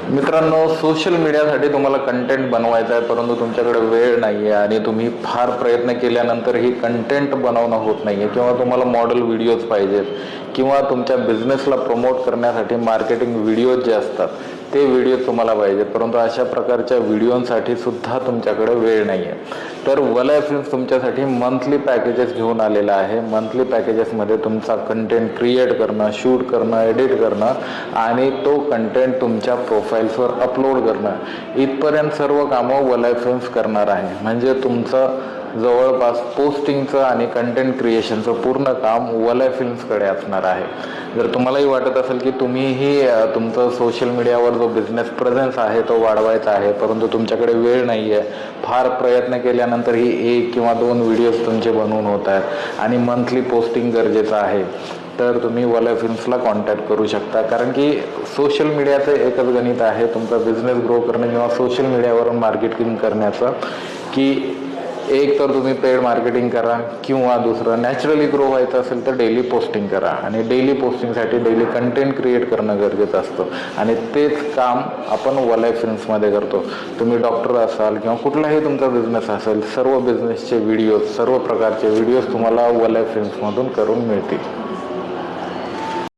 मित्रांनो, सोशल मीडियासाठी तुम्हाला कंटेंट बनवायचा आहे, परंतु तुमच्याकडे वेळ नाही आहे आणि तुम्ही फार प्रयत्न केल्यानंतर ही कंटेंट बनवणं होत नाही आहे, किंवा तुम्हाला मॉडेल व्हिडिओज पाहिजेत, किंवा तुमच्या बिझनेसला प्रमोट करण्यासाठी मार्केटिंग व्हिडिओज जे असतात ते व्हिडिओ तुम्हाला पाहिजेत, परंतु अशा प्रकारच्या व्हिडिओंसाठी सुद्धा तुमच्याकडे वेळ नाही आहे. तर वलय फिल्म्स तुमच्यासाठी मंथली पॅकेजेस घेऊन आलेलं आहे. मंथली पॅकेजेसमध्ये तुमचा कंटेंट क्रिएट करणं, शूट करणं, एडिट करणं आणि तो कंटेंट तुमच्या प्रोफाईल्सवर अपलोड करणं इथपर्यंत सर्व कामं वलय फिल्म्स करणार आहे. म्हणजे तुमचं जवळपास पोस्टिंगचं आणि कंटेंट क्रिएशनचं पूर्ण काम वलय फिल्म्सकडे असणार आहे. जर तुम्हालाही वाटत असेल की तुम्हीही तुमचं सोशल मीडियावर जो बिझनेस प्रेझेन्स आहे तो वाढवायचा आहे, परंतु तुमच्याकडे वेळ नाही आहे, फार प्रयत्न केल्यानंतरही 1 किंवा 2 व्हिडिओज तुमचे बनवून होत आहेत आणि मंथली पोस्टिंग गरजेचं आहे, तर तुम्ही वलय फिल्म्सला कॉन्टॅक्ट करू शकता. कारण की सोशल मीडियाचं एकच गणित आहे तुमचा बिझनेस ग्रो करणं किंवा सोशल मीडियावरून मार्केटिंग करण्याचं, की एक तर तुम्ही पेड मार्केटिंग करा, किंवा दुसरं नॅचरली ग्रो व्हायचं असेल तर डेली पोस्टिंग करा. आणि डेली पोस्टिंगसाठी डेली कंटेंट क्रिएट करणं गरजेचं असतं आणि तेच काम आपण वलय फिल्म्समध्ये करतो. तुम्ही डॉक्टर असाल किंवा कुठलाही तुमचा बिझनेस असेल, सर्व बिझनेसचे व्हिडिओज, सर्व प्रकारचे व्हिडिओज तुम्हाला वलय फिल्म्समधून करून मिळतील.